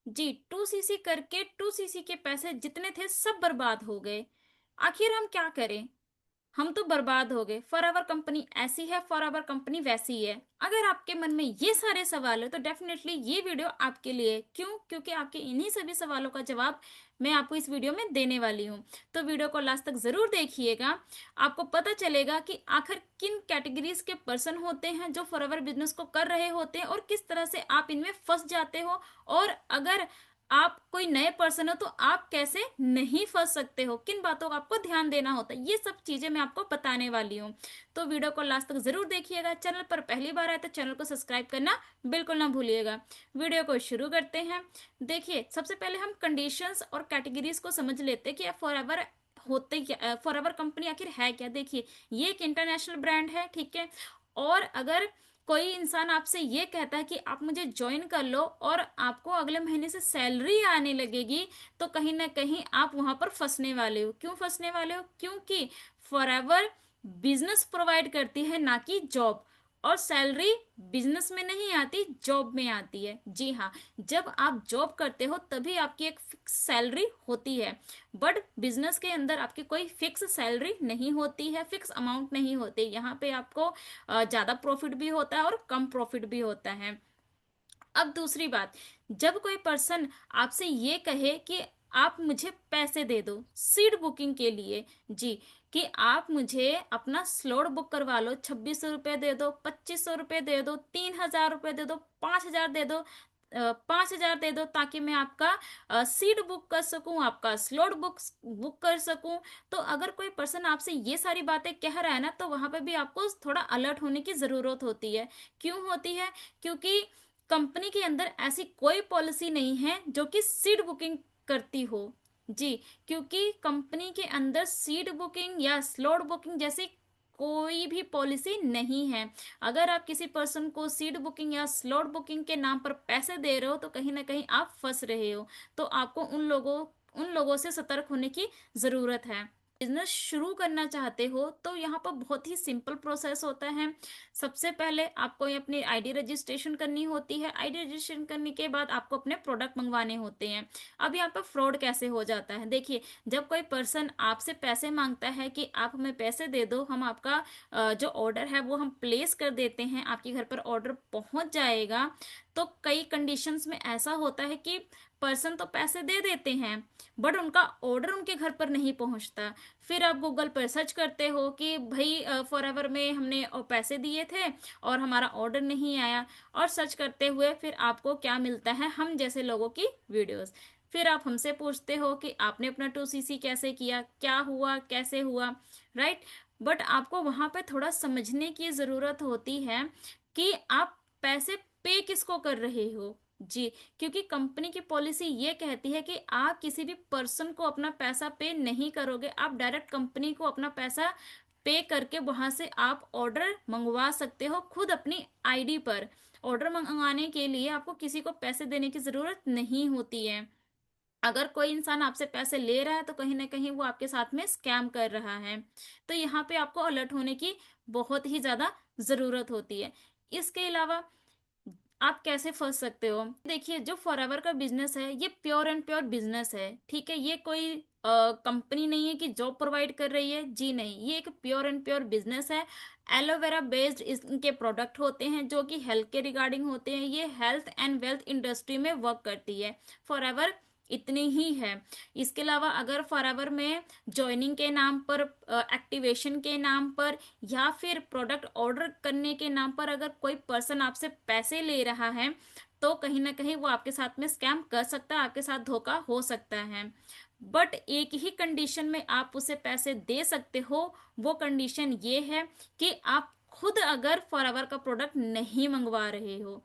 जी, 2cc करके 2cc के पैसे जितने थे सब बर्बाद हो गए। आखिर हम क्या करें? हम तो बर्बाद हो गए। फॉरएवर कंपनी ऐसी है, फॉरएवर कंपनी वैसी है। अगर आपके मन में ये सारे सवाल है तो डेफिनेटली ये वीडियो आपके लिए है। क्यों? क्योंकि आपके इन्हीं सभी सवालों का जवाब मैं आपको इस वीडियो में देने वाली हूँ। तो वीडियो को लास्ट तक ज़रूर देखिएगा। आपको पता चलेगा कि आखिर किन कैटेगरीज के पर्सन होते हैं जो फॉरएवर बिजनेस को कर रहे होते हैं और किस तरह से आप इनमें फंस जाते हो, और अगर आप कोई नए पर्सन हो तो आप कैसे नहीं फंस सकते हो, किन बातों का आपको ध्यान देना होता है, ये सब चीजें मैं आपको बताने वाली हूँ। तो वीडियो को लास्ट तक जरूर देखिएगा। चैनल पर पहली बार आए तो चैनल को सब्सक्राइब करना बिल्कुल ना भूलिएगा। वीडियो को शुरू करते हैं। देखिए, सबसे पहले हम कंडीशंस और कैटेगरीज को समझ लेते हैं कि फॉरएवर होते क्या, फॉरएवर कंपनी आखिर है क्या। देखिए, ये एक इंटरनेशनल ब्रांड है, ठीक है। और अगर कोई इंसान आपसे ये कहता है कि आप मुझे ज्वाइन कर लो और आपको अगले महीने से सैलरी आने लगेगी, तो कहीं ना कहीं आप वहां पर फंसने वाले हो। क्यों फंसने वाले हो? क्योंकि फॉरएवर बिजनेस प्रोवाइड करती है, ना कि जॉब। और सैलरी बिजनेस में नहीं आती, जॉब में आती है। जी हाँ, जब आप जॉब करते हो तभी आपकी एक फिक्स सैलरी होती है। बट बिजनेस के अंदर आपकी कोई फिक्स सैलरी नहीं होती है, फिक्स अमाउंट नहीं होती। यहाँ पे आपको ज्यादा प्रॉफिट भी होता है और कम प्रॉफिट भी होता है। अब दूसरी बात, जब कोई पर्सन आपसे ये कहे कि आप मुझे पैसे दे दो सीट बुकिंग के लिए, जी, कि आप मुझे अपना स्लॉट बुक करवा लो, 2600 रुपये दे दो, 2500 रुपये दे दो, 3000 रुपये दे दो, 5000 दे दो, 5000 दे दो, ताकि मैं आपका सीट बुक कर सकूं, आपका स्लॉट बुक कर सकूं। तो अगर कोई पर्सन आपसे ये सारी बातें कह रहा है ना, तो वहां पे भी आपको थोड़ा अलर्ट होने की जरूरत होती है। क्यों होती है? क्योंकि कंपनी के अंदर ऐसी कोई पॉलिसी नहीं है जो कि सीट बुकिंग करती हो। जी, क्योंकि कंपनी के अंदर सीट बुकिंग या स्लॉट बुकिंग जैसी कोई भी पॉलिसी नहीं है। अगर आप किसी पर्सन को सीट बुकिंग या स्लॉट बुकिंग के नाम पर पैसे दे रहे हो तो कहीं ना कहीं आप फंस रहे हो। तो आपको उन लोगों से सतर्क होने की जरूरत है। बिजनेस शुरू करना चाहते हो तो यहाँ पर बहुत ही सिंपल प्रोसेस होता है। सबसे पहले आपको ये अपनी आईडी रजिस्ट्रेशन करनी होती है। आईडी रजिस्ट्रेशन करने के बाद आपको अपने प्रोडक्ट मंगवाने होते हैं। अब यहाँ पर फ्रॉड कैसे हो जाता है? देखिए, जब कोई पर्सन आपसे पैसे मांगता है कि आप हमें पैसे दे दो, हम आपका जो ऑर्डर है वो हम प्लेस कर देते हैं, आपके घर पर ऑर्डर पहुंच जाएगा। तो कई कंडीशंस में ऐसा होता है कि पर्सन तो पैसे दे देते हैं बट उनका ऑर्डर उनके घर पर नहीं पहुंचता। फिर आप गूगल पर सर्च करते हो कि भाई फॉरएवर में हमने पैसे दिए थे और हमारा ऑर्डर नहीं आया। और सर्च करते हुए फिर आपको क्या मिलता है? हम जैसे लोगों की वीडियोस। फिर आप हमसे पूछते हो कि आपने अपना 2cc कैसे किया, क्या हुआ, कैसे हुआ, राइट। बट आपको वहां पे थोड़ा समझने की जरूरत होती है कि आप पैसे पे किसको कर रहे हो। जी, क्योंकि कंपनी की पॉलिसी ये कहती है कि आप किसी भी पर्सन को अपना पैसा पे नहीं करोगे, आप डायरेक्ट कंपनी को अपना पैसा पे करके वहां से आप ऑर्डर मंगवा सकते हो खुद अपनी आईडी पर। ऑर्डर मंगवाने के लिए आपको किसी को पैसे देने की जरूरत नहीं होती है। अगर कोई इंसान आपसे पैसे ले रहा है तो कहीं ना कहीं वो आपके साथ में स्कैम कर रहा है। तो यहाँ पे आपको अलर्ट होने की बहुत ही ज्यादा जरूरत होती है। इसके अलावा आप कैसे फंस सकते हो? देखिए, जो फॉरएवर का बिजनेस है ये प्योर एंड प्योर बिजनेस है, ठीक है। ये कोई कंपनी नहीं है कि जॉब प्रोवाइड कर रही है, जी नहीं, ये एक प्योर एंड प्योर बिजनेस है। एलोवेरा बेस्ड इनके प्रोडक्ट होते हैं जो कि हेल्थ के रिगार्डिंग होते हैं। ये हेल्थ एंड वेल्थ इंडस्ट्री में वर्क करती है फॉरएवर, इतनी ही है। इसके अलावा अगर फॉरएवर में ज्वाइनिंग के नाम पर, एक्टिवेशन के नाम पर, या फिर प्रोडक्ट ऑर्डर करने के नाम पर अगर कोई पर्सन आपसे पैसे ले रहा है तो कहीं ना कहीं वो आपके साथ में स्कैम कर सकता है, आपके साथ धोखा हो सकता है। बट एक ही कंडीशन में आप उसे पैसे दे सकते हो। वो कंडीशन ये है कि आप खुद अगर फॉरएवर का प्रोडक्ट नहीं मंगवा रहे हो।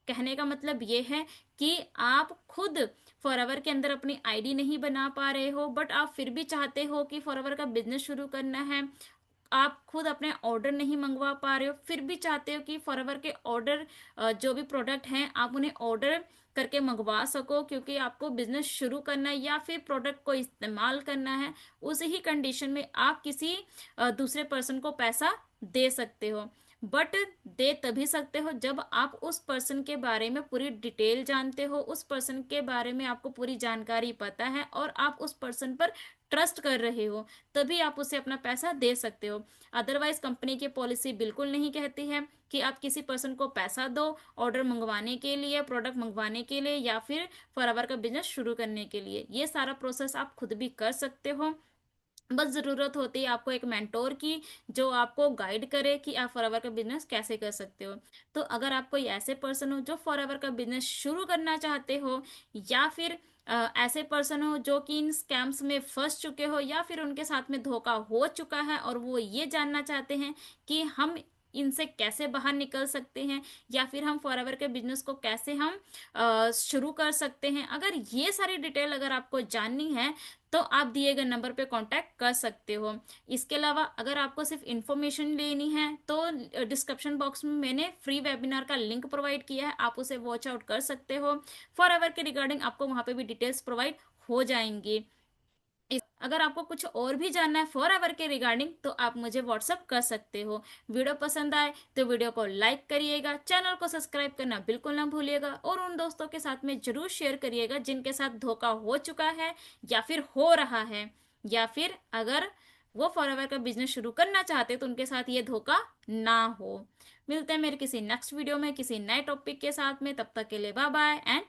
कहने का मतलब ये है कि आप खुद फॉरएवर के अंदर अपनी आईडी नहीं बना पा रहे हो बट आप फिर भी चाहते हो कि फॉरएवर का बिजनेस शुरू करना है। आप खुद अपने ऑर्डर नहीं मंगवा पा रहे हो फिर भी चाहते हो कि फॉरएवर के ऑर्डर, जो भी प्रोडक्ट हैं आप उन्हें ऑर्डर करके मंगवा सको क्योंकि आपको बिजनेस शुरू करना है या फिर प्रोडक्ट को इस्तेमाल करना है। उसी ही कंडीशन में आप किसी दूसरे पर्सन को पैसा दे सकते हो। बट दे तभी सकते हो जब आप उस पर्सन के बारे में पूरी डिटेल जानते हो, उस पर्सन के बारे में आपको पूरी जानकारी पता है और आप उस पर्सन पर ट्रस्ट कर रहे हो, तभी आप उसे अपना पैसा दे सकते हो। अदरवाइज कंपनी की पॉलिसी बिल्कुल नहीं कहती है कि आप किसी पर्सन को पैसा दो ऑर्डर मंगवाने के लिए, प्रोडक्ट मंगवाने के लिए, या फिर फॉरएवर का बिजनेस शुरू करने के लिए। ये सारा प्रोसेस आप खुद भी कर सकते हो। बस ज़रूरत होती है आपको एक मेंटोर की, जो आपको गाइड करे कि आप फॉरएवर का बिजनेस कैसे कर सकते हो। तो अगर आप कोई ऐसे पर्सन हो जो फॉरएवर का बिजनेस शुरू करना चाहते हो, या फिर ऐसे पर्सन हो जो कि इन स्कैम्स में फंस चुके हो, या फिर उनके साथ में धोखा हो चुका है और वो ये जानना चाहते हैं कि हम इनसे कैसे बाहर निकल सकते हैं, या फिर हम फॉरएवर के बिजनेस को कैसे हम शुरू कर सकते हैं, अगर ये सारी डिटेल अगर आपको जाननी है तो आप दिए गए नंबर पे कांटेक्ट कर सकते हो। इसके अलावा अगर आपको सिर्फ इन्फॉर्मेशन लेनी है तो डिस्क्रिप्शन बॉक्स में मैंने फ्री वेबिनार का लिंक प्रोवाइड किया है, आप उसे वॉच आउट कर सकते हो। फॉरएवर के रिगार्डिंग आपको वहां पे भी डिटेल्स प्रोवाइड हो जाएंगी। अगर आपको कुछ और भी जानना है फॉरएवर के रिगार्डिंग तो आप मुझे व्हाट्सअप कर सकते हो। वीडियो पसंद आए तो वीडियो को लाइक करिएगा, चैनल को सब्सक्राइब करना बिल्कुल ना भूलिएगा, और उन दोस्तों के साथ में जरूर शेयर करिएगा जिनके साथ धोखा हो चुका है या फिर हो रहा है, या फिर अगर वो फॉरएवर का बिजनेस शुरू करना चाहते तो उनके साथ ये धोखा ना हो। मिलते हैं मेरे किसी नेक्स्ट वीडियो में किसी नए टॉपिक के साथ में, तब तक के लिए बाय बाय एंड